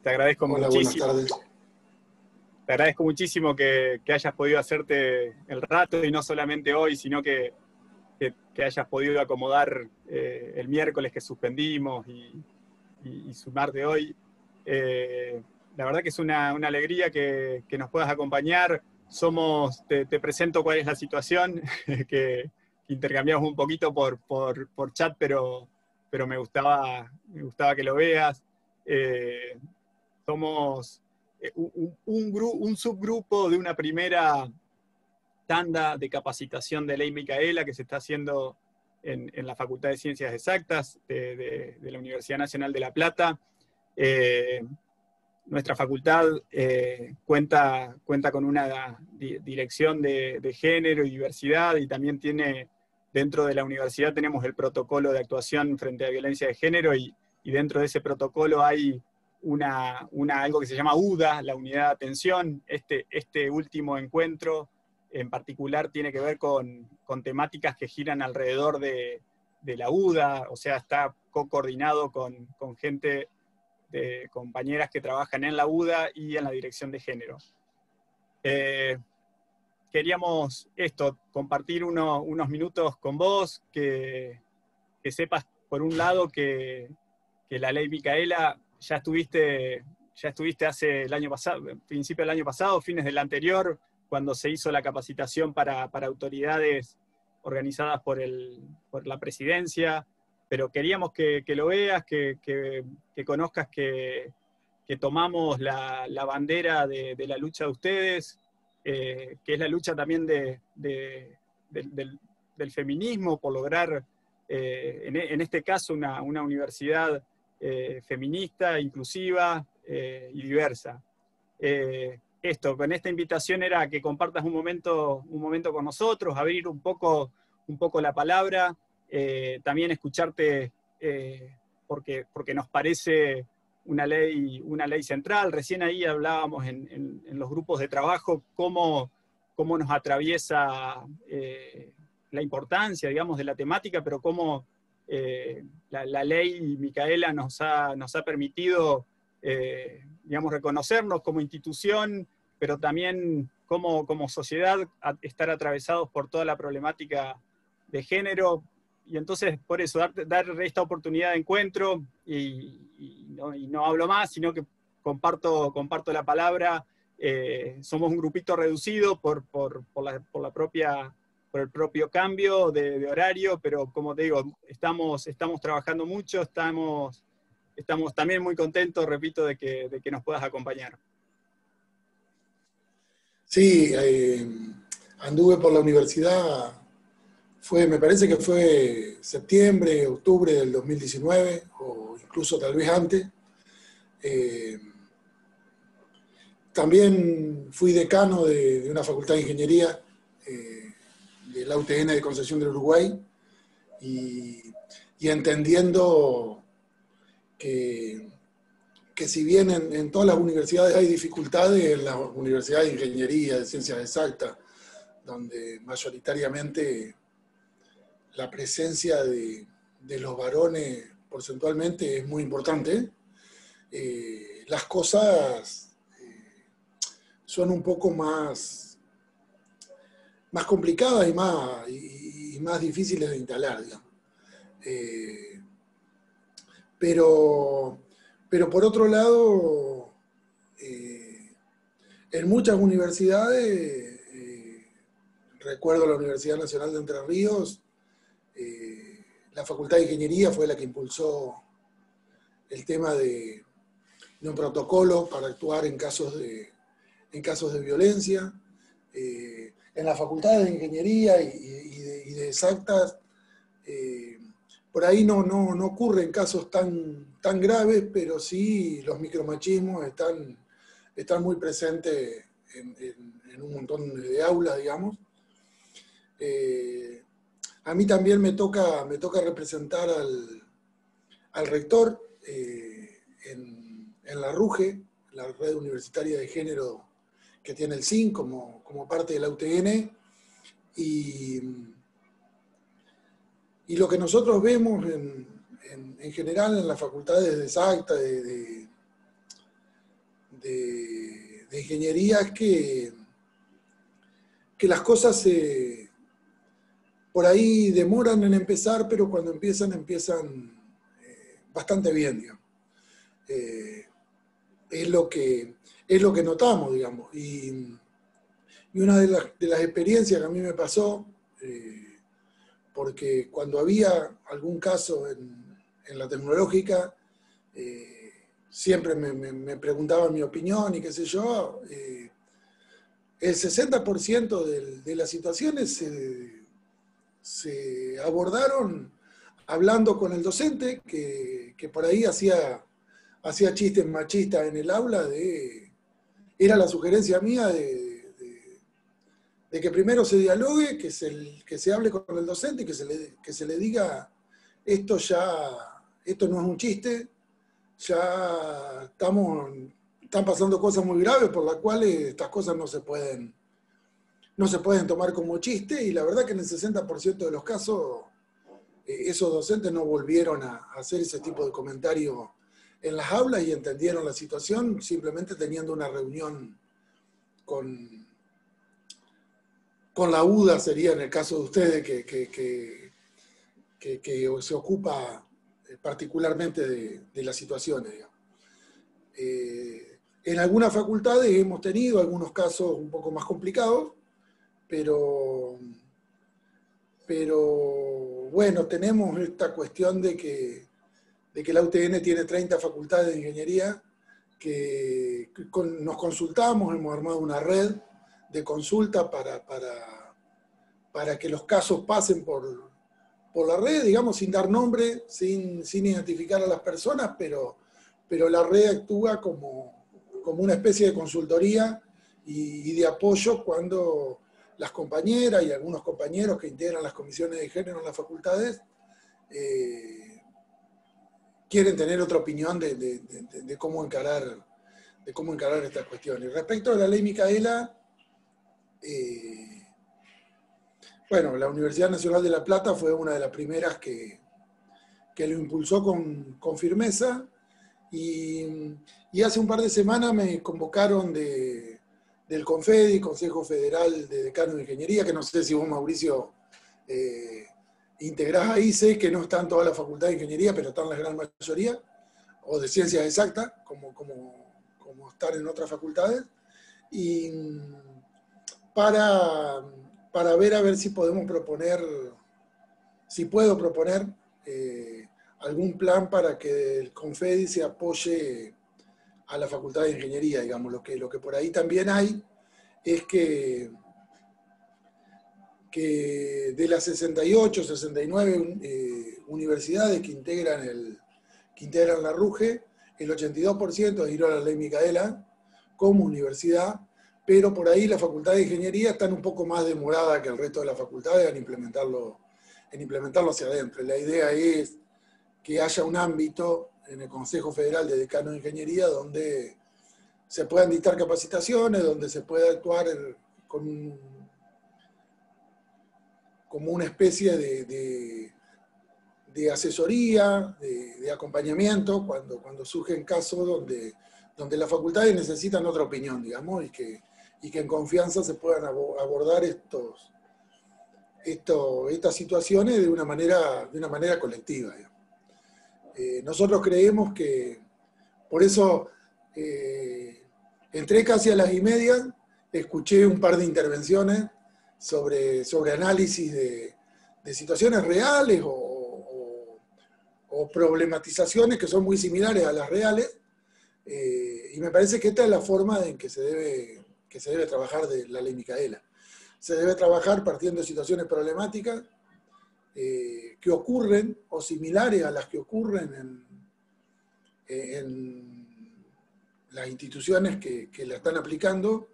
te agradezco Hola, buenas muchísimo. tardes. Te agradezco muchísimo que hayas podido hacerte el rato, y no solamente hoy, sino que hayas podido acomodar el miércoles que suspendimos y sumarte hoy. La verdad que es una alegría que nos puedas acompañar. Te presento cuál es la situación, que intercambiamos un poquito por chat, pero me gustaba que lo veas. Somos un subgrupo de una primera tanda de capacitación de Ley Micaela que se está haciendo en la Facultad de Ciencias Exactas de la Universidad Nacional de La Plata. Nuestra facultad cuenta con una dirección de género y diversidad, y también dentro de la universidad tenemos el protocolo de actuación frente a violencia de género, y dentro de ese protocolo hay algo que se llama UDA, la unidad de atención. Este último encuentro en particular tiene que ver con temáticas que giran alrededor de la UDA, o sea, está co-coordinado con gente, de compañeras que trabajan en la UDA y en la dirección de género. Queríamos compartir unos minutos con vos, que sepas, por un lado, que la Ley Micaela ya estuviste hace el año pasado, principio del año pasado, fines del anterior, cuando se hizo la capacitación para autoridades organizadas por la presidencia, pero queríamos que lo veas, que conozcas que tomamos la bandera de la lucha de ustedes, que es la lucha también del feminismo, por lograr, en este caso, una universidad feminista, inclusiva y diversa. Con esta invitación era que compartas un momento con nosotros, abrir un poco la palabra, también escucharte, porque nos parece una ley central. Recién ahí hablábamos en los grupos de trabajo cómo nos atraviesa la importancia, digamos, de la temática, pero cómo la ley Micaela nos ha permitido, digamos, reconocernos como institución, pero también como sociedad estar atravesados por toda la problemática de género. Y entonces, por eso, dar esta oportunidad de encuentro, y no hablo más, sino que comparto la palabra. Somos un grupito reducido por el propio cambio de horario, pero como te digo, estamos trabajando mucho, estamos también muy contentos, repito, de que nos puedas acompañar. Sí, anduve por la universidad, me parece que fue septiembre, octubre del 2019, o incluso tal vez antes. También fui decano de una facultad de ingeniería, de la UTN de Concepción del Uruguay, y entendiendo que si bien en todas las universidades hay dificultades, en las universidades de ingeniería, de ciencias exactas, donde mayoritariamente la presencia de los varones porcentualmente es muy importante, las cosas son un poco más complicadas y más difíciles de instalar, digamos. Pero por otro lado, en muchas universidades, recuerdo la Universidad Nacional de Entre Ríos, la Facultad de Ingeniería fue la que impulsó el tema de un protocolo para actuar en casos de violencia. En las facultades de Ingeniería y de Exactas, por ahí no ocurren casos tan graves, pero sí los micromachismos están muy presentes en un montón de aulas, digamos. A mí también me toca representar al rector en la RUGE, la Red Universitaria de Género que tiene el CIN como parte de la UTN, y lo que nosotros vemos en general en las facultades de Exacta, de ingeniería es que las cosas por ahí demoran en empezar, pero cuando empiezan bastante bien, digamos. Es lo que notamos, digamos. Y una de las experiencias que a mí me pasó, porque cuando había algún caso en la tecnológica, siempre me preguntaban mi opinión y qué sé yo, el 60% de las situaciones se abordaron hablando con el docente, que por ahí hacía chistes machistas en el aula, era la sugerencia mía de que primero se dialogue, que se hable con el docente y que se le diga, esto no es un chiste, ya están pasando cosas muy graves por las cuales estas cosas no se pueden tomar como chiste, y la verdad que en el 60% de los casos esos docentes no volvieron a hacer ese tipo de comentarios en las aulas y entendieron la situación simplemente teniendo una reunión con la UDA, sería en el caso de ustedes que se ocupa particularmente de las situaciones, digamos. En algunas facultades hemos tenido algunos casos un poco más complicados, pero bueno, tenemos esta cuestión de que la UTN tiene 30 facultades de ingeniería, que nos consultamos, hemos armado una red de consulta para que los casos pasen por la red, digamos, sin dar nombre, sin identificar a las personas, pero la red actúa como una especie de consultoría y de apoyo cuando las compañeras y algunos compañeros que integran las comisiones de género en las facultades quieren tener otra opinión de cómo encarar estas cuestiones. Respecto a la ley Micaela, bueno, la Universidad Nacional de La Plata fue una de las primeras que lo impulsó con firmeza, y hace un par de semanas me convocaron del CONFEDI, Consejo Federal de Decanos de Ingeniería, que no sé si vos, Mauricio, integrás ahí, sé que no están todas las facultades de ingeniería, pero están la gran mayoría, o de ciencias exactas, como están en otras facultades, y para ver a ver si podemos proponer, si puedo proponer algún plan para que el CONFEDI se apoye a la Facultad de Ingeniería, digamos. Lo que por ahí también hay es que de las 68, 69 universidades que integran la RUGE, el 82% adhirió a la ley Micaela como universidad, pero por ahí la Facultad de Ingeniería están un poco más demorada que el resto de las facultades en implementarlo hacia adentro. La idea es que haya un ámbito en el Consejo Federal de Decanos de Ingeniería donde se puedan dictar capacitaciones, donde se pueda actuar como una especie de asesoría, de acompañamiento, cuando surgen casos donde las facultades necesitan otra opinión, digamos, y que en confianza se puedan abordar estas situaciones de una manera colectiva, digamos. Nosotros creemos que, por eso entré casi a las 1:30, escuché un par de intervenciones sobre análisis de situaciones reales o problematizaciones que son muy similares a las reales, y me parece que esta es la forma en que se debe trabajar de la ley Micaela. Se debe trabajar partiendo de situaciones problemáticas que ocurren o similares a las que ocurren en las instituciones que la están aplicando,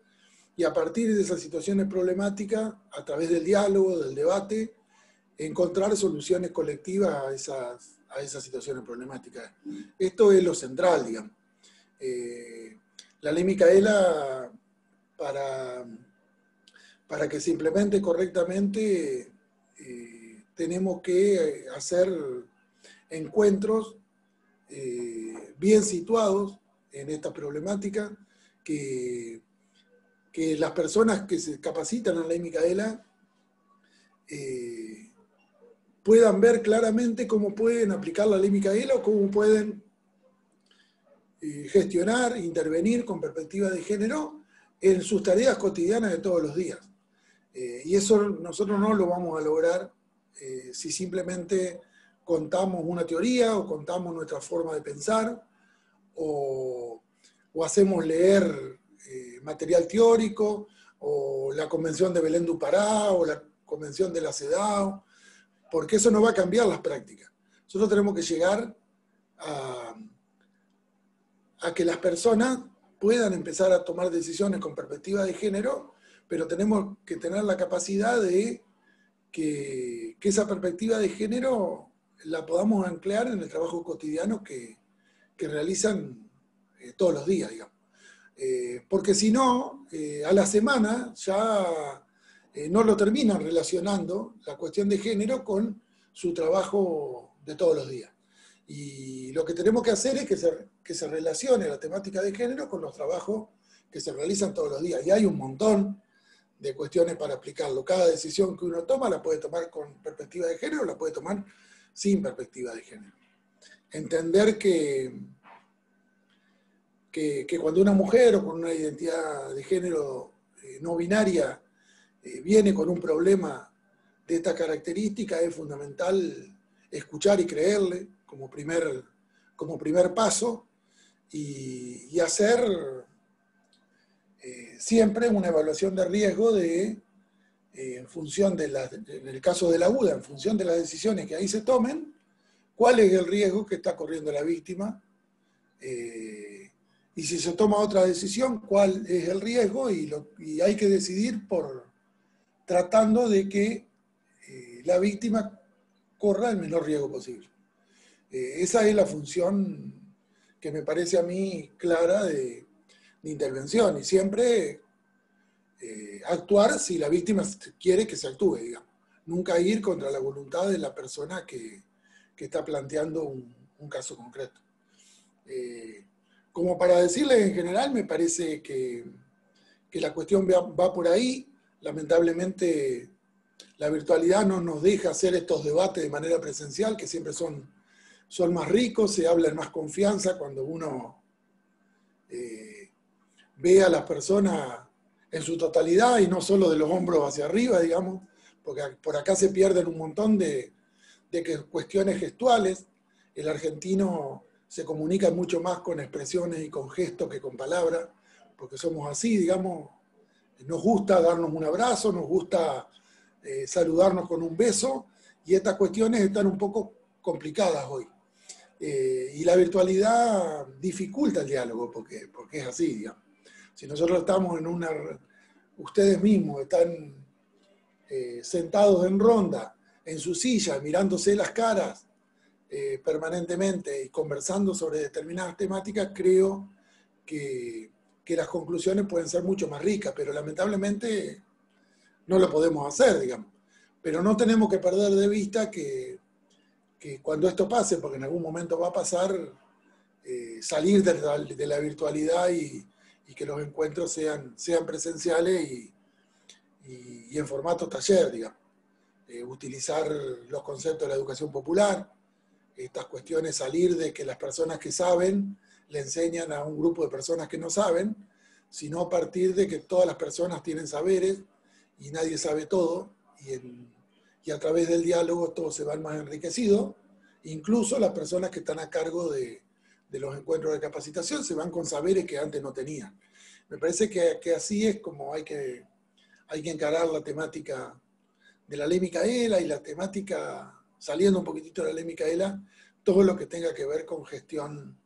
y a partir de esas situaciones problemáticas, a través del diálogo, del debate, encontrar soluciones colectivas a esas situaciones problemáticas. Esto es lo central, digamos. La ley Micaela, para que se implemente correctamente, tenemos que hacer encuentros bien situados en esta problemática, que que las personas que se capacitan en la ley Micaela puedan ver claramente cómo pueden aplicar la ley Micaela o cómo pueden gestionar, intervenir con perspectiva de género en sus tareas cotidianas de todos los días. Y eso nosotros no lo vamos a lograr si simplemente contamos una teoría o contamos nuestra forma de pensar o hacemos leer material teórico o la Convención de Belén do Pará o la Convención de la CEDAW, porque eso no va a cambiar las prácticas. Nosotros tenemos que llegar a que las personas puedan empezar a tomar decisiones con perspectiva de género, pero tenemos que tener la capacidad de que esa perspectiva de género la podamos anclar en el trabajo cotidiano que realizan todos los días, digamos. Porque si no, a la semana ya no lo terminan relacionando la cuestión de género con su trabajo de todos los días. Y lo que tenemos que hacer es que se relacione la temática de género con los trabajos que se realizan todos los días. Y hay un montón de cuestiones para aplicarlo. Cada decisión que uno toma la puede tomar con perspectiva de género, la puede tomar sin perspectiva de género. Entender que cuando una mujer o con una identidad de género no binaria viene con un problema de esta característica, es fundamental escuchar y creerle como primer paso y hacer siempre una evaluación de riesgo en función en el caso de la UDA, en función de las decisiones que ahí se tomen, cuál es el riesgo que está corriendo la víctima, y si se toma otra decisión, cuál es el riesgo, y hay que decidir tratando de que la víctima corra el menor riesgo posible. Esa es la función que me parece a mí clara de intervención, y siempre actuar si la víctima quiere que se actúe, digamos. Nunca ir contra la voluntad de la persona que está planteando un caso concreto. Como para decirles en general, me parece que la cuestión va por ahí. Lamentablemente, la virtualidad no nos deja hacer estos debates de manera presencial, que siempre son más ricos, se habla en más confianza cuando uno ve a las personas en su totalidad y no solo de los hombros hacia arriba, digamos, porque por acá se pierden un montón de cuestiones gestuales. El argentino se comunica mucho más con expresiones y con gestos que con palabras, porque somos así, digamos, nos gusta darnos un abrazo, nos gusta saludarnos con un beso, y estas cuestiones están un poco complicadas hoy. Y la virtualidad dificulta el diálogo, porque es así, digamos. Si nosotros estamos ustedes mismos están sentados en ronda, en su silla, mirándose las caras permanentemente y conversando sobre determinadas temáticas, creo que las conclusiones pueden ser mucho más ricas, pero lamentablemente no lo podemos hacer, digamos. Pero no tenemos que perder de vista que cuando esto pase, porque en algún momento va a pasar, salir de la virtualidad y que los encuentros sean presenciales y en formato taller, digamos. Utilizar los conceptos de la educación popular, estas cuestiones, salir de que las personas que saben le enseñan a un grupo de personas que no saben, sino a partir de que todas las personas tienen saberes y nadie sabe todo, y a través del diálogo todos se van más enriquecidos, incluso las personas que están a cargo de los encuentros de capacitación se van con saberes que antes no tenían. Me parece que así es como hay que encarar la temática de la ley Micaela, y la temática, saliendo un poquitito de la ley Micaela, todo lo que tenga que ver con gestión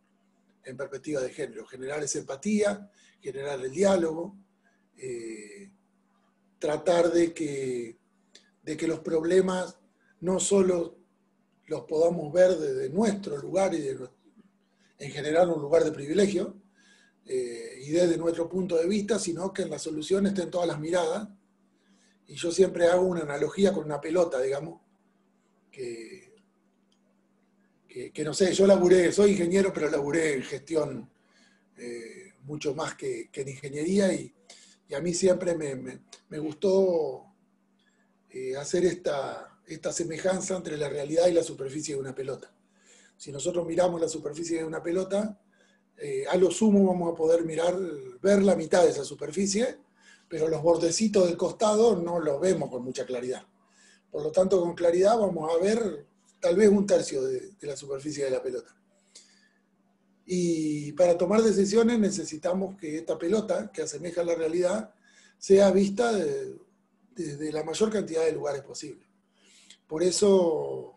en perspectiva de género, generar esa empatía, generar el diálogo, tratar de que los problemas no solo los podamos ver desde nuestro lugar y en general un lugar de privilegio, y desde nuestro punto de vista, sino que en la solución estén todas las miradas. Y yo siempre hago una analogía con una pelota, digamos, que no sé, yo soy ingeniero, pero laburé en gestión mucho más que en ingeniería, y Y a mí siempre me gustó hacer esta semejanza entre la realidad y la superficie de una pelota. Si nosotros miramos la superficie de una pelota, a lo sumo vamos a poder ver la mitad de esa superficie, pero los bordecitos del costado no los vemos con mucha claridad. Por lo tanto, con claridad vamos a ver tal vez un tercio de la superficie de la pelota. Y para tomar decisiones necesitamos que esta pelota, que asemeja a la realidad, sea vista desde la mayor cantidad de lugares posible. Por eso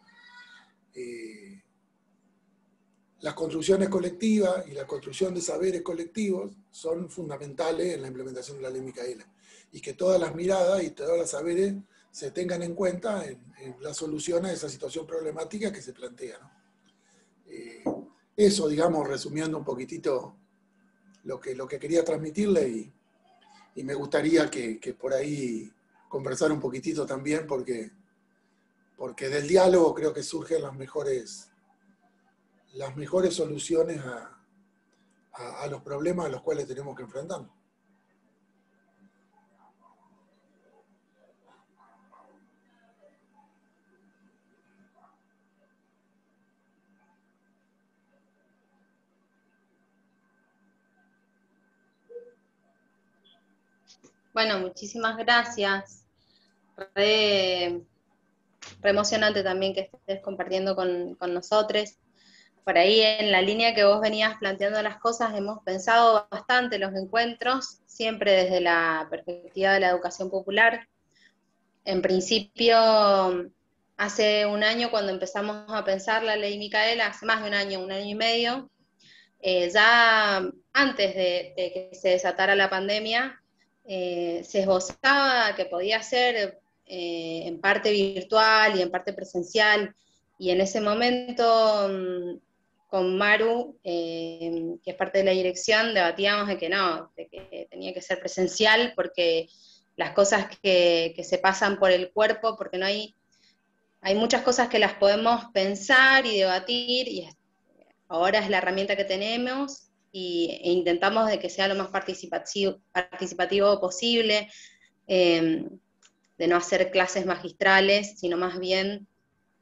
las construcciones colectivas y la construcción de saberes colectivos son fundamentales en la implementación de la ley Micaela. Y que todas las miradas y todos los saberes se tengan en cuenta en la solución a esa situación problemática que se plantea, ¿no? Eso, digamos, resumiendo un poquitito lo que quería transmitirle, y me gustaría que por ahí conversar un poquitito también, porque del diálogo creo que surgen las mejores soluciones a los problemas a los cuales tenemos que enfrentarnos. Bueno, muchísimas gracias. Re emocionante también que estés compartiendo con nosotros. Por ahí en la línea que vos venías planteando las cosas, hemos pensado bastante los encuentros, siempre desde la perspectiva de la educación popular. En principio, hace un año cuando empezamos a pensar la ley Micaela, hace más de un año y medio, ya antes de que se desatara la pandemia, se esbozaba que podía ser en parte virtual y en parte presencial, y en ese momento con Maru, que es parte de la dirección, debatíamos de que no, de que tenía que ser presencial porque las cosas que se pasan por el cuerpo, porque no hay muchas cosas que las podemos pensar y debatir, y ahora es la herramienta que tenemos, e intentamos de que sea lo más participativo posible, de no hacer clases magistrales, sino más bien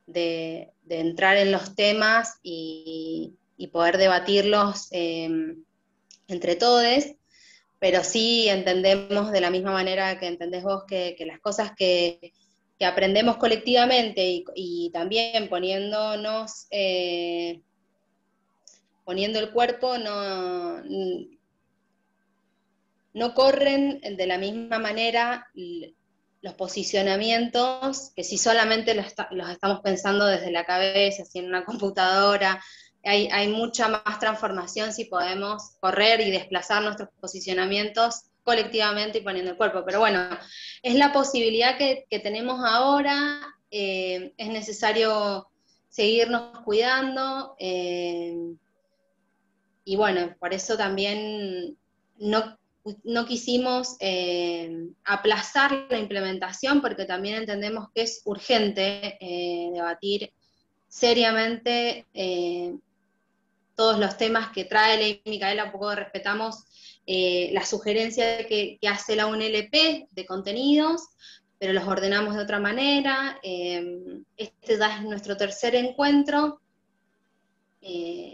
de entrar en los temas y poder debatirlos entre todos, pero sí entendemos de la misma manera que entendés vos que las cosas que aprendemos colectivamente y también poniendo el cuerpo, no corren de la misma manera los posicionamientos, que si solamente los estamos pensando desde la cabeza, así en una computadora. Hay mucha más transformación si podemos correr y desplazar nuestros posicionamientos colectivamente y poniendo el cuerpo. Pero bueno, es la posibilidad que tenemos ahora, es necesario seguirnos cuidando, y bueno, por eso también no quisimos aplazar la implementación, porque también entendemos que es urgente debatir seriamente todos los temas que trae la ley Micaela. Un poco respetamos la sugerencia que hace la UNLP de contenidos, pero los ordenamos de otra manera. Este ya es nuestro tercer encuentro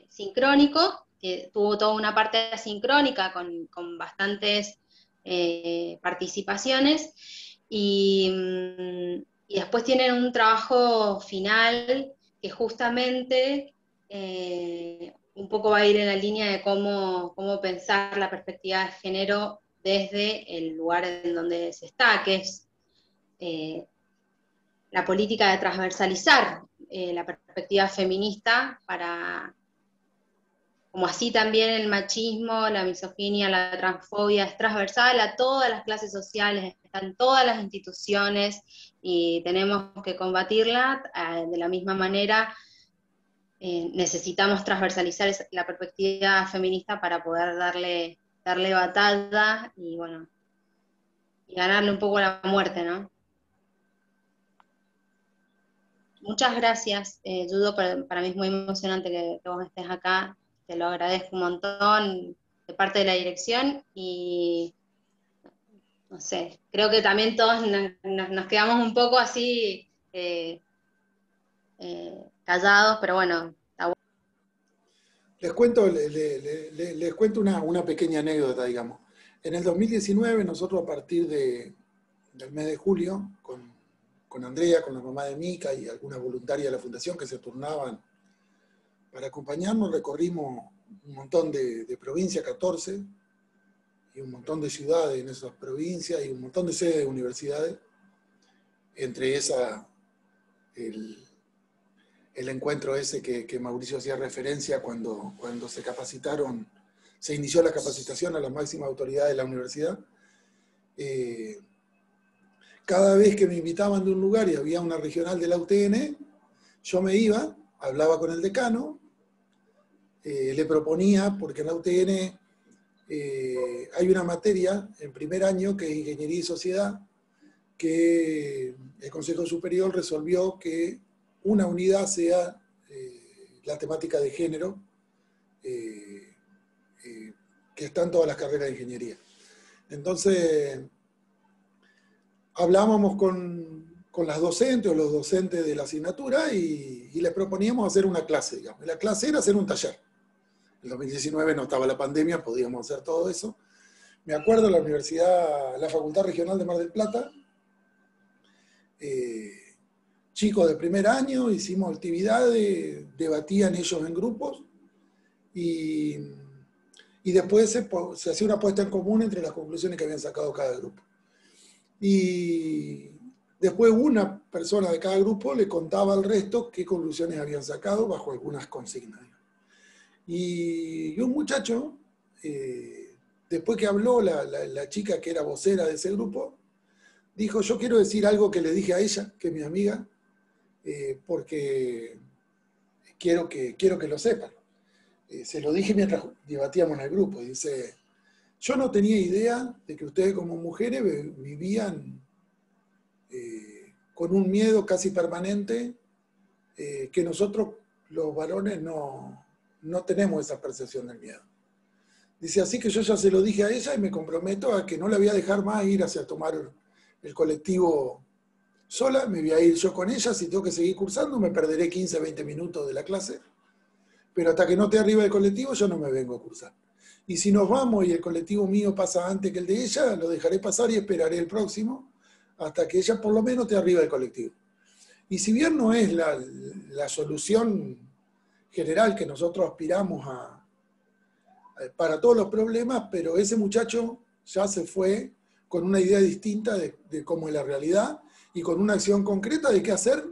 sincrónico, que tuvo toda una parte asincrónica con bastantes participaciones, y después tienen un trabajo final que justamente un poco va a ir en la línea de cómo pensar la perspectiva de género desde el lugar en donde se está, que es la política de transversalizar la perspectiva feminista, como así también el machismo, la misoginia, la transfobia es transversal a todas las clases sociales, está en todas las instituciones, y tenemos que combatirla de la misma manera. Necesitamos transversalizar la perspectiva feminista para poder darle batalla y bueno, y ganarle un poco a la muerte, ¿no? Muchas gracias, Judo, para mí es muy emocionante que vos estés acá, te lo agradezco un montón de parte de la dirección, y no sé, creo que también todos nos quedamos un poco así callados, pero bueno, está bueno. Les cuento una pequeña anécdota, digamos. En el 2019, nosotros a partir del mes de julio, con Andrea, con la mamá de Mica y algunas voluntarias de la fundación que se turnaban para acompañarnos, recorrimos un montón de provincias, 14, y un montón de ciudades en esas provincias y un montón de sedes de universidades. Entre esas, el encuentro ese que Mauricio hacía referencia cuando se inició la capacitación a las máximas autoridades de la universidad. Cada vez que me invitaban de un lugar y había una regional de la UTN, yo me iba, hablaba con el decano, le proponía, porque en la UTN hay una materia en primer año que es Ingeniería y Sociedad, que el Consejo Superior resolvió que una unidad sea la temática de género, que está en todas las carreras de ingeniería. Entonces, hablábamos con las docentes o los docentes de la asignatura y les proponíamos hacer una clase, digamos. Y la clase era hacer un taller. En 2019 no estaba la pandemia, podíamos hacer todo eso. Me acuerdo la Facultad Regional de Mar del Plata, chicos de primer año, hicimos actividades, debatían ellos en grupos y después se hacía una puesta en común entre las conclusiones que habían sacado cada grupo. Y después una persona de cada grupo le contaba al resto qué conclusiones habían sacado bajo algunas consignas. Y un muchacho, después que habló la chica que era vocera de ese grupo, dijo: yo quiero decir algo que le dije a ella, que es mi amiga, porque quiero que lo sepan. Se lo dije mientras debatíamos en el grupo. Y dice: yo no tenía idea de que ustedes como mujeres vivían con un miedo casi permanente, que nosotros los varones no tenemos esa percepción del miedo. Dice: así que yo ya se lo dije a ella y me comprometo a que no la voy a dejar más ir hacia tomar el colectivo sola, me voy a ir yo con ella, si tengo que seguir cursando me perderé 15, 20 minutos de la clase, pero hasta que no esté arriba del colectivo yo no me vengo a cursar. Y si nos vamos y el colectivo mío pasa antes que el de ella, lo dejaré pasar y esperaré el próximo, hasta que ella por lo menos esté arriba del colectivo. Y si bien no es la solución general que nosotros aspiramos para todos los problemas, pero ese muchacho ya se fue con una idea distinta de cómo es la realidad y con una acción concreta de qué hacer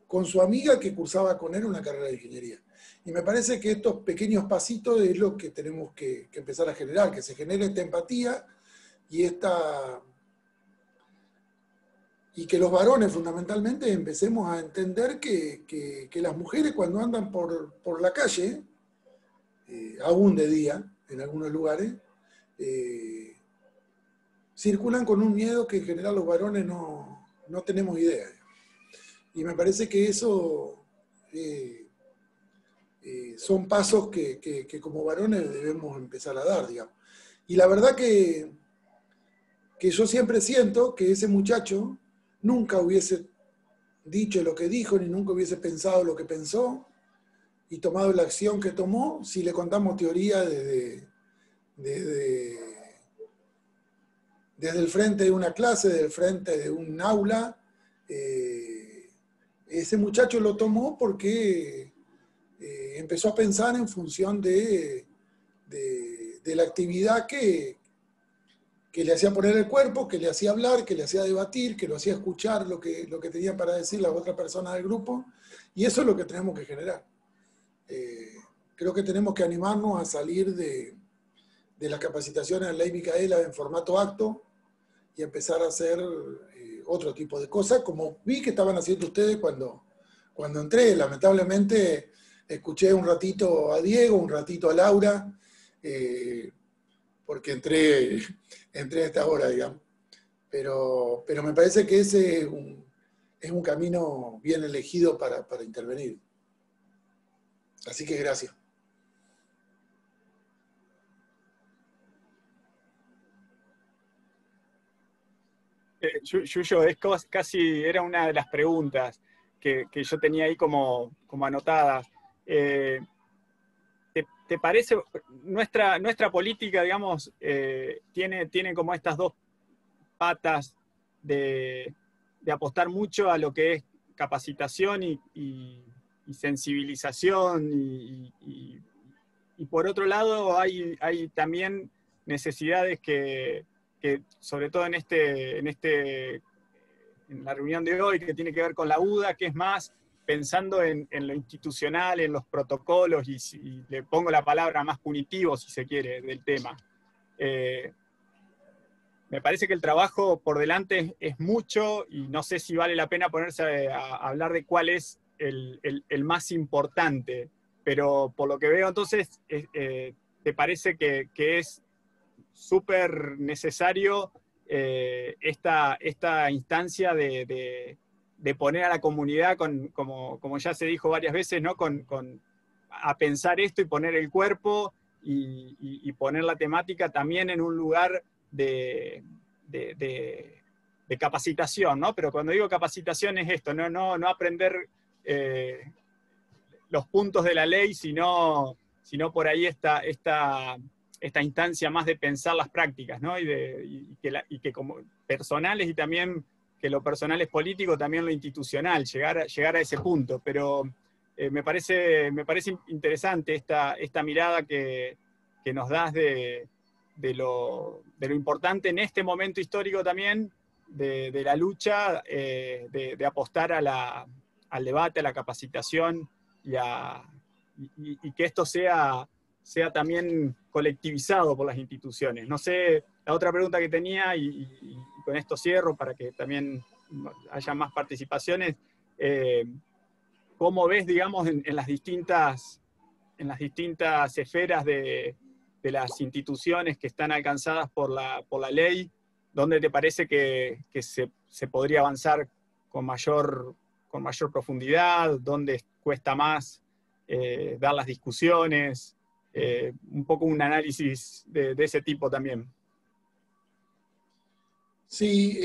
con su amiga que cursaba con él una carrera de ingeniería. Y me parece que estos pequeños pasitos es lo que tenemos que empezar a generar, que se genere esta empatía y que los varones fundamentalmente empecemos a entender que las mujeres cuando andan por la calle, aún de día en algunos lugares, circulan con un miedo que en general los varones no tenemos idea. Y me parece que eso son pasos que como varones debemos empezar a dar, digamos. Y la verdad que yo siempre siento que ese muchacho nunca hubiese dicho lo que dijo, ni nunca hubiese pensado lo que pensó, y tomado la acción que tomó, si le contamos teoría desde el frente de una clase, desde el frente de un aula. Ese muchacho lo tomó porque empezó a pensar en función de la actividad que le hacía poner el cuerpo, que le hacía hablar, que le hacía debatir, que lo hacía escuchar lo que tenían para decir las otras personas del grupo, y eso es lo que tenemos que generar. Creo que tenemos que animarnos a salir de las capacitaciones en Ley Micaela en formato acto y empezar a hacer otro tipo de cosas, como vi que estaban haciendo ustedes cuando entré. Lamentablemente escuché un ratito a Diego, un ratito a Laura, porque entré a esta hora, digamos. Pero me parece que ese es un camino bien elegido para intervenir. Así que gracias. Yuyo, casi era una de las preguntas que yo tenía ahí como anotadas. ¿Te parece, nuestra política, digamos, tiene como estas dos patas de apostar mucho a lo que es capacitación y sensibilización, y por otro lado hay también necesidades que sobre todo en la reunión de hoy, que tiene que ver con la UDA, que es más pensando en lo institucional, en los protocolos, y le pongo la palabra más punitivo, si se quiere, del tema. Me parece que el trabajo por delante es mucho, y no sé si vale la pena ponerse a hablar de cuál es el más importante, pero por lo que veo entonces, ¿te parece que es súper necesario esta instancia de poner a la comunidad, como ya se dijo varias veces, ¿no? A pensar esto y poner el cuerpo y poner la temática también en un lugar de capacitación, ¿no? Pero cuando digo capacitación es esto, no aprender los puntos de la ley, sino por ahí esta instancia más de pensar las prácticas, ¿no? Y que como personales, y también que lo personal es político, también lo institucional, llegar a ese punto. Pero me parece interesante esta mirada que nos das de lo importante en este momento histórico también, de la lucha, de apostar al debate, a la capacitación, y que esto sea también colectivizado por las instituciones. No sé, la otra pregunta que tenía, y con esto cierro para que también haya más participaciones, ¿cómo ves, digamos, en las distintas esferas de las instituciones que están alcanzadas por la ley, dónde te parece que se podría avanzar con mayor profundidad, dónde cuesta más dar las discusiones? Un poco un análisis de ese tipo también. Sí,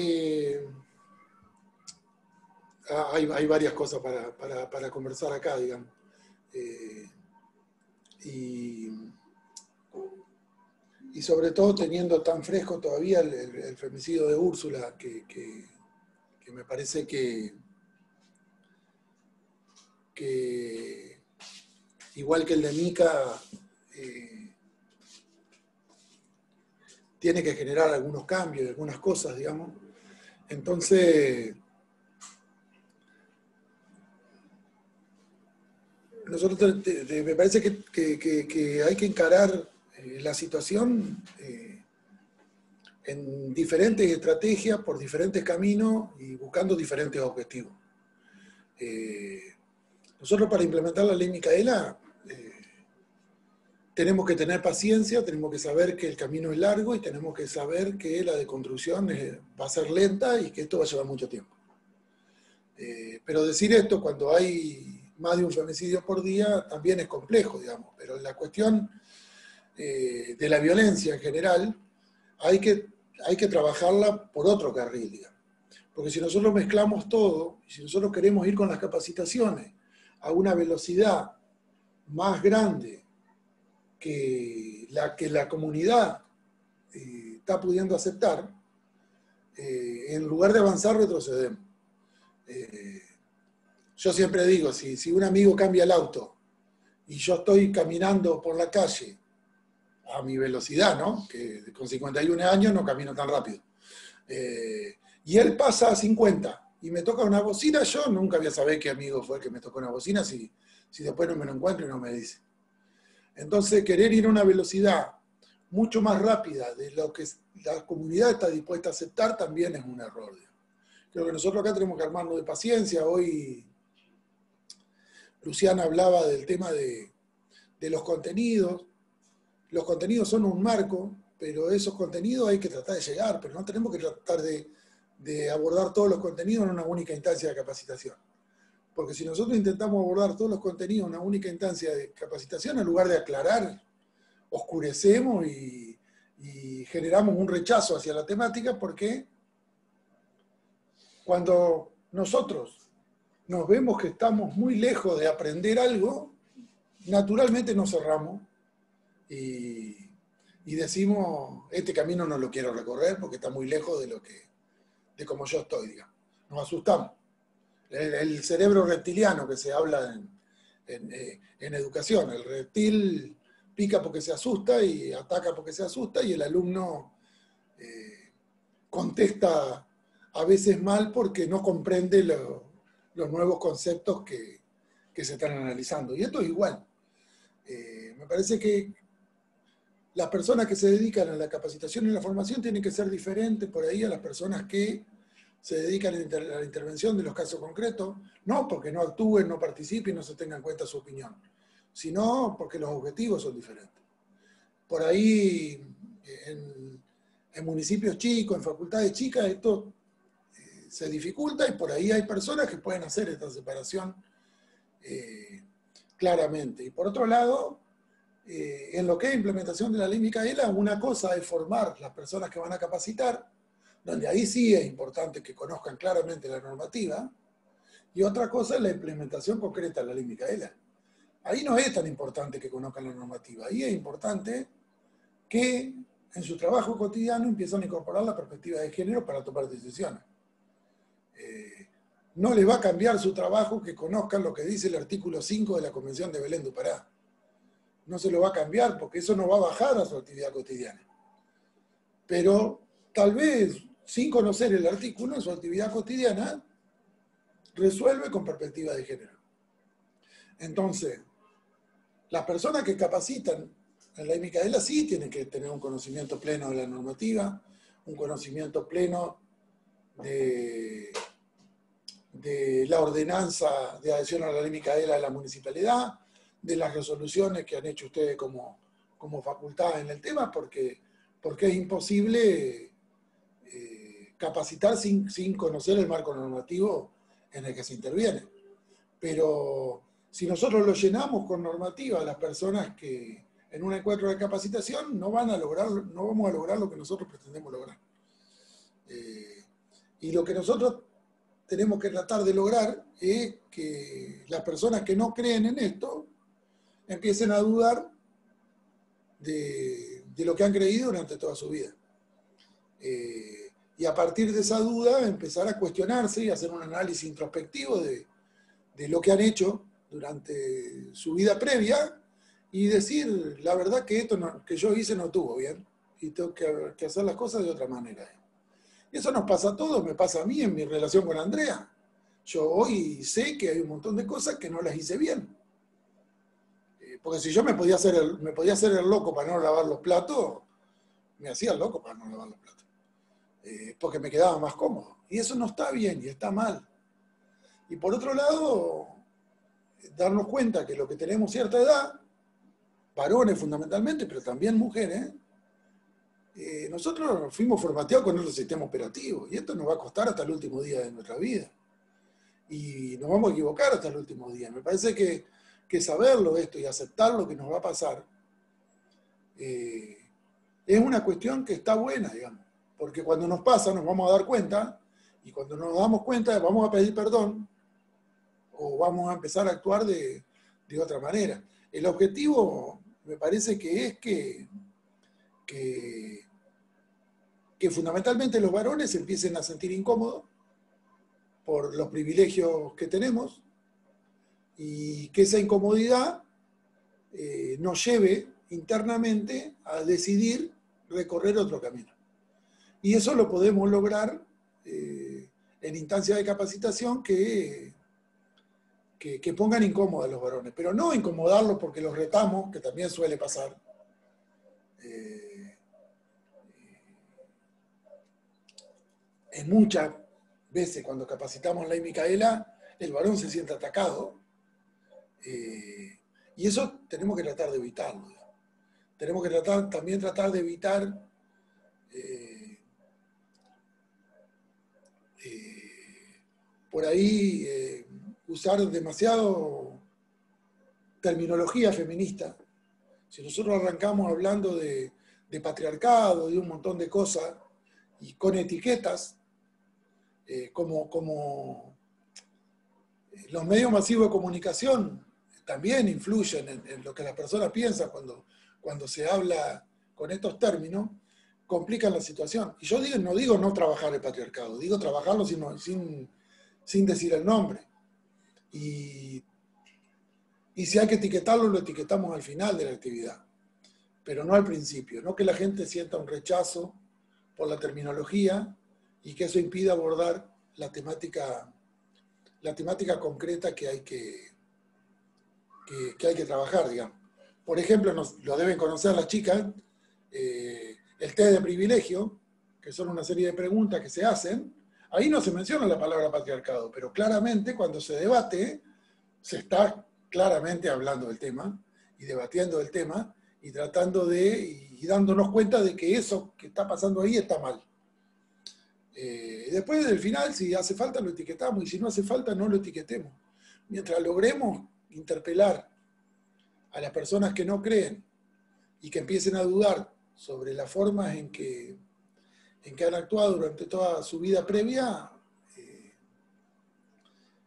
hay varias cosas para conversar acá, digamos. Y sobre todo teniendo tan fresco todavía el femicidio de Úrsula, que me parece que igual que el de Mica, tiene que generar algunos cambios, algunas cosas, digamos. Entonces, nosotros me parece que hay que encarar la situación en diferentes estrategias, por diferentes caminos y buscando diferentes objetivos. Nosotros, para implementar la ley Micaela, tenemos que tener paciencia, tenemos que saber que el camino es largo y tenemos que saber que la deconstrucción va a ser lenta y que esto va a llevar mucho tiempo. Pero decir esto cuando hay más de un femicidio por día también es complejo, digamos. Pero la cuestión de la violencia en general hay que trabajarla por otro carril, digamos. Porque si nosotros mezclamos todo, si nosotros queremos ir con las capacitaciones a una velocidad más grande que la comunidad está pudiendo aceptar, en lugar de avanzar, retrocedemos. Yo siempre digo, si un amigo cambia el auto y yo estoy caminando por la calle a mi velocidad, ¿no? Que con 51 años no camino tan rápido, y él pasa a 50 y me toca una bocina, yo nunca voy a saber qué amigo fue el que me tocó una bocina si después no me lo encuentro y no me dice. Entonces, querer ir a una velocidad mucho más rápida de lo que la comunidad está dispuesta a aceptar también es un error. Creo que nosotros acá tenemos que armarnos de paciencia. Hoy Luciana hablaba del tema de los contenidos. Los contenidos son un marco, pero esos contenidos hay que tratar de llegar, pero no tenemos que tratar de abordar todos los contenidos en una única instancia de capacitación. Porque si nosotros intentamos abordar todos los contenidos en una única instancia de capacitación, en lugar de aclarar, oscurecemos y generamos un rechazo hacia la temática, porque cuando nosotros nos vemos que estamos muy lejos de aprender algo, naturalmente nos cerramos y decimos, este camino no lo quiero recorrer porque está muy lejos de como yo estoy, digamos. Nos asustamos. El cerebro reptiliano que se habla en educación, el reptil pica porque se asusta y ataca porque se asusta, y el alumno contesta a veces mal porque no comprende los nuevos conceptos que se están analizando. Y esto es igual. Me parece que las personas que se dedican a la capacitación y la formación tienen que ser diferentes por ahí a las personas que se dedican a la intervención de los casos concretos, no porque no actúen, no participen, no se tenga en cuenta su opinión, sino porque los objetivos son diferentes. Por ahí, en municipios chicos, en facultades chicas, esto se dificulta, y por ahí hay personas que pueden hacer esta separación claramente. Y por otro lado, en lo que es implementación de la ley Micaela, una cosa es formar las personas que van a capacitar, donde ahí sí es importante que conozcan claramente la normativa, y otra cosa es la implementación concreta de la ley Micaela. Ahí no es tan importante que conozcan la normativa, ahí es importante que en su trabajo cotidiano empiezan a incorporar la perspectiva de género para tomar decisiones. No les va a cambiar su trabajo que conozcan lo que dice el artículo 5 de la Convención de Belén do Pará. No se lo va a cambiar porque eso no va a bajar a su actividad cotidiana. Pero tal vez, sin conocer el artículo, en su actividad cotidiana, resuelve con perspectiva de género. Entonces, las personas que capacitan en la ley Micaela sí tienen que tener un conocimiento pleno de la normativa, un conocimiento pleno de la ordenanza de adhesión a la ley Micaela de la municipalidad, de las resoluciones que han hecho ustedes como facultad en el tema, porque es imposible capacitar sin conocer el marco normativo en el que se interviene. Pero si nosotros lo llenamos con normativa a las personas que en un encuentro de capacitación no vamos a lograr lo que nosotros pretendemos lograr. Y lo que nosotros tenemos que tratar de lograr es que las personas que no creen en esto empiecen a dudar de lo que han creído durante toda su vida. Y a partir de esa duda empezar a cuestionarse y hacer un análisis introspectivo de lo que han hecho durante su vida previa y decir, la verdad que esto que yo hice no estuvo bien y tengo que hacer las cosas de otra manera. Y eso nos pasa a todos, me pasa a mí en mi relación con Andrea. Yo hoy sé que hay un montón de cosas que no las hice bien. Porque si yo me podía hacer el loco para no lavar los platos, me hacía el loco para no lavar los platos. Porque me quedaba más cómodo. Y eso no está bien y está mal. Y por otro lado, darnos cuenta que los que tenemos cierta edad, varones fundamentalmente, pero también mujeres, nosotros fuimos formateados con nuestro sistema operativo. Y esto nos va a costar hasta el último día de nuestra vida. Y nos vamos a equivocar hasta el último día. Me parece que saberlo esto y aceptar lo que nos va a pasar es una cuestión que está buena, digamos. Porque cuando nos pasa nos vamos a dar cuenta, y cuando nos damos cuenta vamos a pedir perdón o vamos a empezar a actuar de otra manera. El objetivo me parece que es que fundamentalmente los varones se empiecen a sentir incómodos por los privilegios que tenemos, y que esa incomodidad nos lleve internamente a decidir recorrer otro camino. Y eso lo podemos lograr en instancias de capacitación que pongan incómodos a los varones, pero no incomodarlos porque los retamos, que también suele pasar. En muchas veces cuando capacitamos la ley Micaela, el varón se siente atacado. Y eso tenemos que tratar de evitarlo. Tenemos que también tratar de evitar por ahí usar demasiado terminología feminista. Si nosotros arrancamos hablando de patriarcado, de un montón de cosas, y con etiquetas, como los medios masivos de comunicación también influyen en lo que las personas piensan cuando se habla con estos términos, complican la situación. Y yo no digo no trabajar el patriarcado, digo trabajarlo sin decir el nombre. Y si hay que etiquetarlo, lo etiquetamos al final de la actividad, pero no al principio. No que la gente sienta un rechazo por la terminología y que eso impida abordar la temática concreta que hay que trabajar, digamos. Por ejemplo, lo deben conocer las chicas, el test de privilegio, que son una serie de preguntas que se hacen. Ahí no se menciona la palabra patriarcado, pero claramente cuando se debate, se está claramente hablando del tema y debatiendo del tema y tratando y dándonos cuenta de que eso que está pasando ahí está mal. Después del final, si hace falta, lo etiquetamos, y si no hace falta, no lo etiquetemos. Mientras logremos interpelar a las personas que no creen y que empiecen a dudar sobre las formas en que han actuado durante toda su vida previa,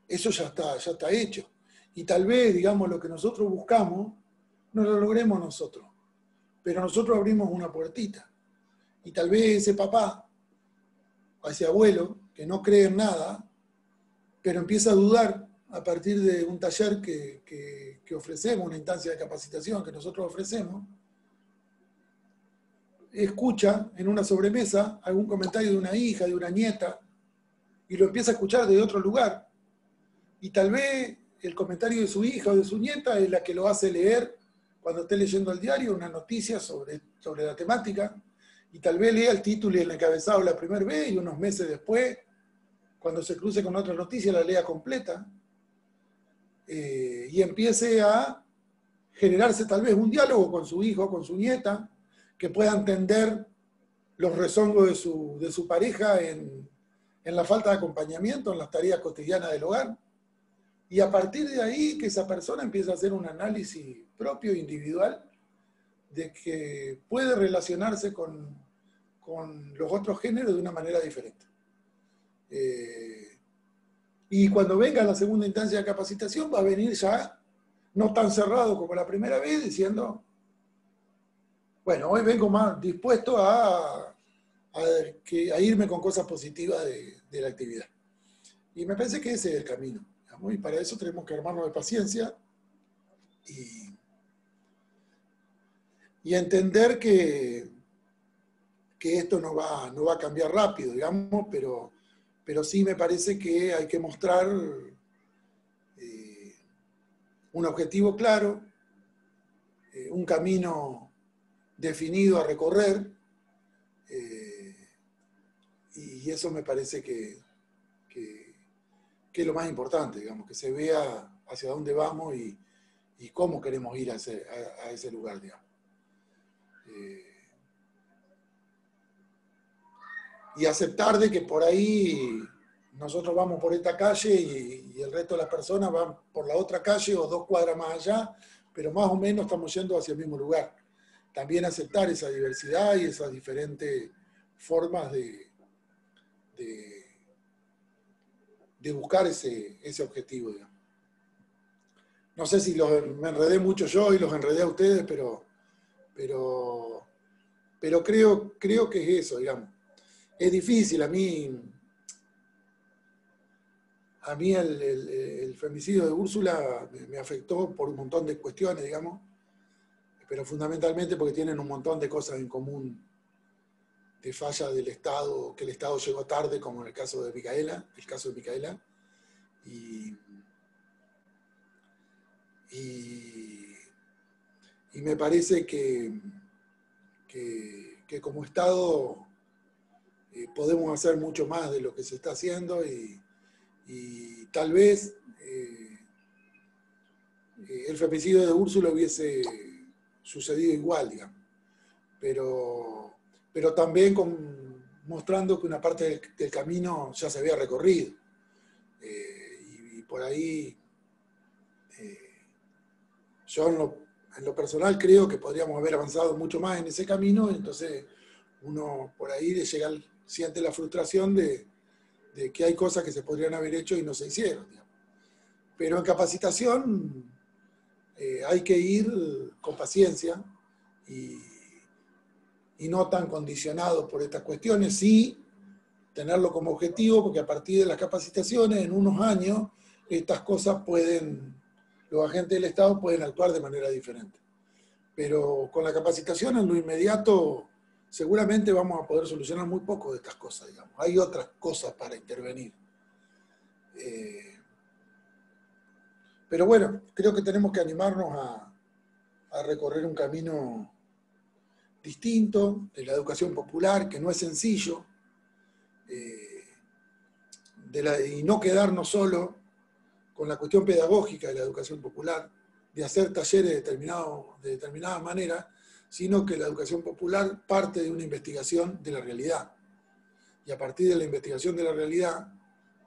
eso ya está hecho. Y tal vez, digamos, lo que nosotros buscamos, no lo logremos nosotros, pero nosotros abrimos una puertita. Y tal vez ese papá, o ese abuelo, que no cree en nada, pero empieza a dudar a partir de un taller que ofrecemos, una instancia de capacitación que nosotros ofrecemos, escucha en una sobremesa algún comentario de una hija, de una nieta, y lo empieza a escuchar de otro lugar. Y tal vez el comentario de su hija o de su nieta es la que lo hace leer cuando esté leyendo el diario una noticia sobre la temática, y tal vez lea el título y el encabezado la primera vez, y unos meses después, cuando se cruce con otra noticia, la lea completa, y empiece a generarse tal vez un diálogo con su hijo, con su nieta, que pueda entender los rezongos de su pareja en la falta de acompañamiento, en las tareas cotidianas del hogar. Y a partir de ahí, que esa persona empiece a hacer un análisis propio e individual de que puede relacionarse con los otros géneros de una manera diferente. Y cuando venga la segunda instancia de capacitación, va a venir ya no tan cerrado como la primera vez, diciendo, bueno, hoy vengo más dispuesto a irme con cosas positivas de la actividad. Y me parece que ese es el camino, digamos, y para eso tenemos que armarnos de paciencia y entender que esto no va a cambiar rápido, digamos, pero sí me parece que hay que mostrar un objetivo claro, un camino definido a recorrer, y eso me parece que es lo más importante, digamos, que se vea hacia dónde vamos y cómo queremos ir a ese lugar, digamos. Y aceptar de que por ahí nosotros vamos por esta calle y el resto de las personas van por la otra calle o 2 cuadras más allá, pero más o menos estamos yendo hacia el mismo lugar. También aceptar esa diversidad y esas diferentes formas de buscar ese objetivo, digamos. No sé si me enredé mucho yo y los enredé a ustedes, pero creo que es eso, digamos. Es difícil, a mí el femicidio de Úrsula me afectó por un montón de cuestiones, digamos, pero fundamentalmente porque tienen un montón de cosas en común, de falla del Estado, que el Estado llegó tarde, como en el caso de Micaela, y me parece que como Estado podemos hacer mucho más de lo que se está haciendo y tal vez el femicidio de Úrsula hubiese sucedido igual, digamos, pero también mostrando que una parte del camino ya se había recorrido, y por ahí yo en lo personal creo que podríamos haber avanzado mucho más en ese camino, entonces uno por ahí siente la frustración de de que hay cosas que se podrían haber hecho y no se hicieron, digamos. Pero en capacitación hay que ir con paciencia y no tan condicionado por estas cuestiones, sí tenerlo como objetivo, porque a partir de las capacitaciones, en unos años, estas cosas los agentes del Estado pueden actuar de manera diferente. Pero con la capacitación en lo inmediato, seguramente vamos a poder solucionar muy poco de estas cosas, digamos. Hay otras cosas para intervenir. Pero bueno, creo que tenemos que animarnos a recorrer un camino distinto de la educación popular, que no es sencillo, y no quedarnos solo con la cuestión pedagógica de la educación popular, de hacer talleres de determinada manera, sino que la educación popular parte de una investigación de la realidad. Y a partir de la investigación de la realidad,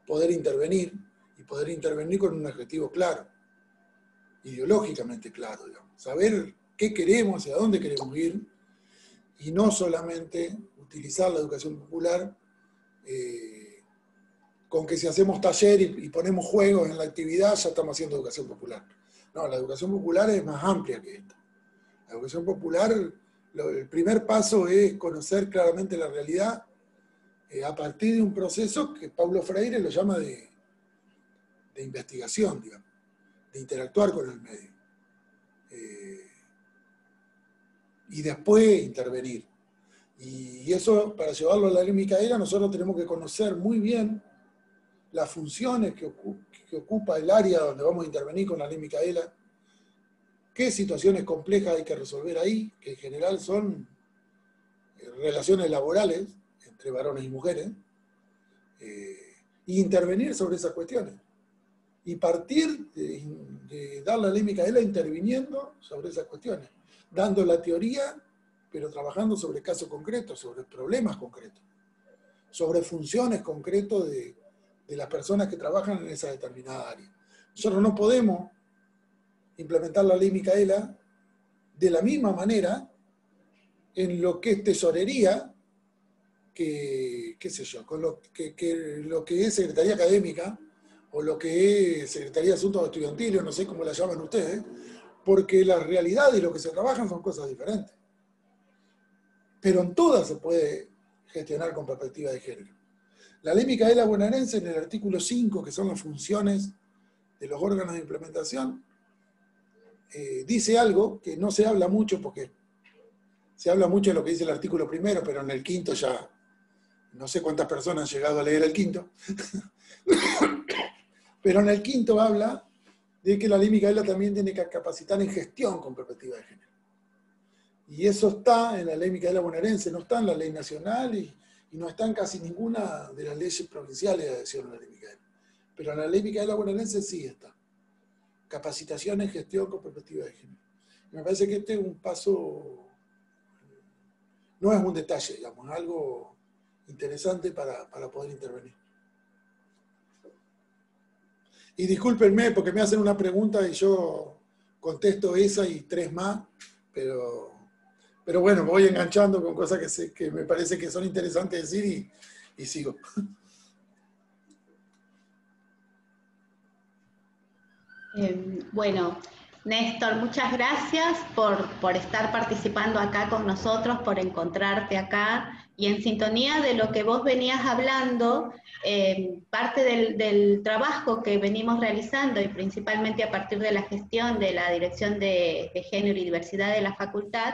poder intervenir, y poder intervenir con un objetivo claro, ideológicamente claro, digamos. Saber qué queremos y a dónde queremos ir, y no solamente utilizar la educación popular con que si hacemos taller y ponemos juegos en la actividad, ya estamos haciendo educación popular. No, la educación popular es más amplia que esto. La educación popular, el primer paso es conocer claramente la realidad a partir de un proceso que Paulo Freire lo llama de investigación, digamos, de interactuar con el medio. Y después intervenir. Y eso, para llevarlo a la ley Micaela, nosotros tenemos que conocer muy bien las funciones que ocupa el área donde vamos a intervenir con la ley Micaela, qué situaciones complejas hay que resolver ahí, que en general son relaciones laborales entre varones y mujeres, y intervenir sobre esas cuestiones. Y partir de dar la ley Micaela interviniendo sobre esas cuestiones, dando la teoría, pero trabajando sobre casos concretos, sobre problemas concretos, sobre funciones concretas de las personas que trabajan en esa determinada área. Nosotros no podemos implementar la ley Micaela de la misma manera en lo que es tesorería, qué sé yo, con lo que es secretaría académica, o lo que es Secretaría de Asuntos Estudiantiles, no sé cómo la llaman ustedes, porque la realidad y lo que se trabajan son cosas diferentes. Pero en todas se puede gestionar con perspectiva de género. La ley Micaela bonaerense, en el artículo 5, que son las funciones de los órganos de implementación, dice algo que no se habla mucho, porque se habla mucho de lo que dice el artículo primero, pero en el quinto ya no sé cuántas personas han llegado a leer el quinto. Pero en el quinto habla de que la ley Micaela también tiene que capacitar en gestión con perspectiva de género. Y eso está en la ley Micaela bonaerense, no está en la ley nacional y no está en casi ninguna de las leyes provinciales de adhesión a la ley Micaela. Pero en la ley Micaela bonaerense sí está. Capacitación en gestión con perspectiva de género. Y me parece que este es un paso, no es un detalle, digamos, algo interesante para poder intervenir. Y discúlpenme porque me hacen una pregunta y yo contesto esa y 3 más, pero bueno, me voy enganchando con cosas que me parece que son interesantes decir y sigo. Bueno, Néstor, muchas gracias por estar participando acá con nosotros, por encontrarte acá y en sintonía de lo que vos venías hablando, parte del trabajo que venimos realizando y principalmente a partir de la gestión de la Dirección de Género y Diversidad de la Facultad,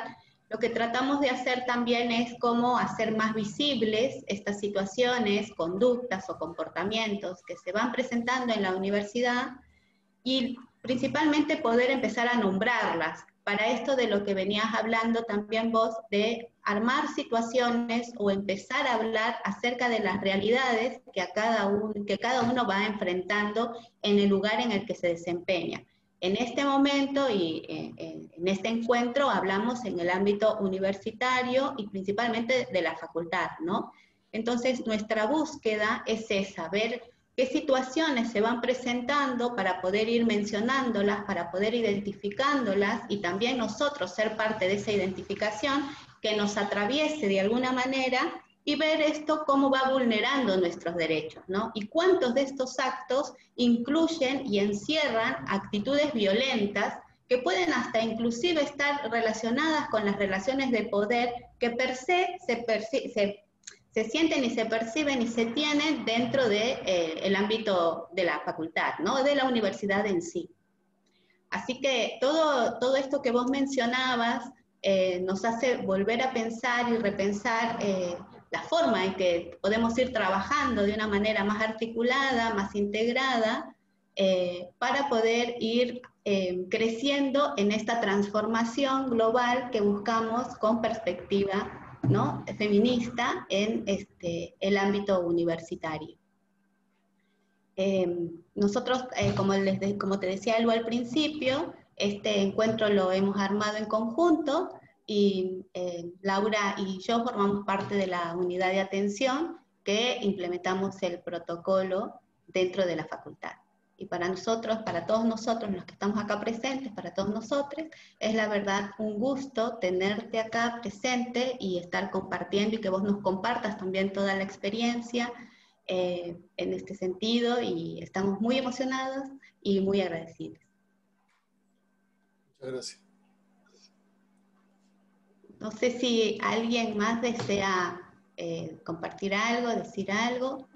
lo que tratamos de hacer también es cómo hacer más visibles estas situaciones, conductas o comportamientos que se van presentando en la universidad y principalmente poder empezar a nombrarlas. Para esto de lo que venías hablando también vos, de armar situaciones o empezar a hablar acerca de las realidades que cada uno va enfrentando en el lugar en el que se desempeña. En este momento y en este encuentro hablamos en el ámbito universitario y principalmente de la facultad, ¿no? Entonces nuestra búsqueda es esa, ver qué situaciones se van presentando para poder ir mencionándolas, para poder identificándolas y también nosotros ser parte de esa identificación que nos atraviese de alguna manera y ver esto cómo va vulnerando nuestros derechos, ¿no? Y cuántos de estos actos incluyen y encierran actitudes violentas que pueden hasta inclusive estar relacionadas con las relaciones de poder que per se se sienten y se perciben y se tienen dentro del ámbito de la facultad, ¿no? De la universidad en sí. Así que todo esto que vos mencionabas nos hace volver a pensar y repensar la forma en que podemos ir trabajando de una manera más articulada, más integrada, para poder ir creciendo en esta transformación global que buscamos con perspectiva, ¿no?, feminista en el ámbito universitario. Nosotros, como te decía Elba al principio, este encuentro lo hemos armado en conjunto y Laura y yo formamos parte de la unidad de atención que implementamos el protocolo dentro de la facultad. Y para nosotros, para todos nosotros, los que estamos acá presentes, para todos nosotros, es la verdad un gusto tenerte acá presente y estar compartiendo y que vos nos compartas también toda la experiencia en este sentido, y estamos muy emocionados y muy agradecidos. Muchas gracias. No sé si alguien más desea compartir algo, decir algo.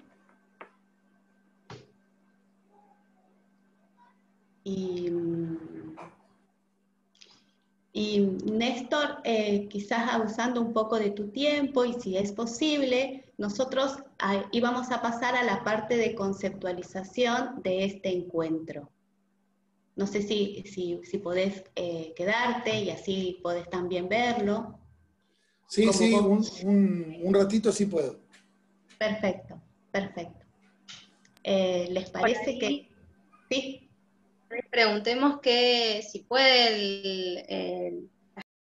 Y Néstor, quizás abusando un poco de tu tiempo, y si es posible, nosotros íbamos a pasar a la parte de conceptualización de este encuentro. No sé si podés quedarte y así podés también verlo. Sí, sí, un ratito sí puedo. Perfecto, perfecto. ¿Les parece que...? Sí. Preguntemos que si puede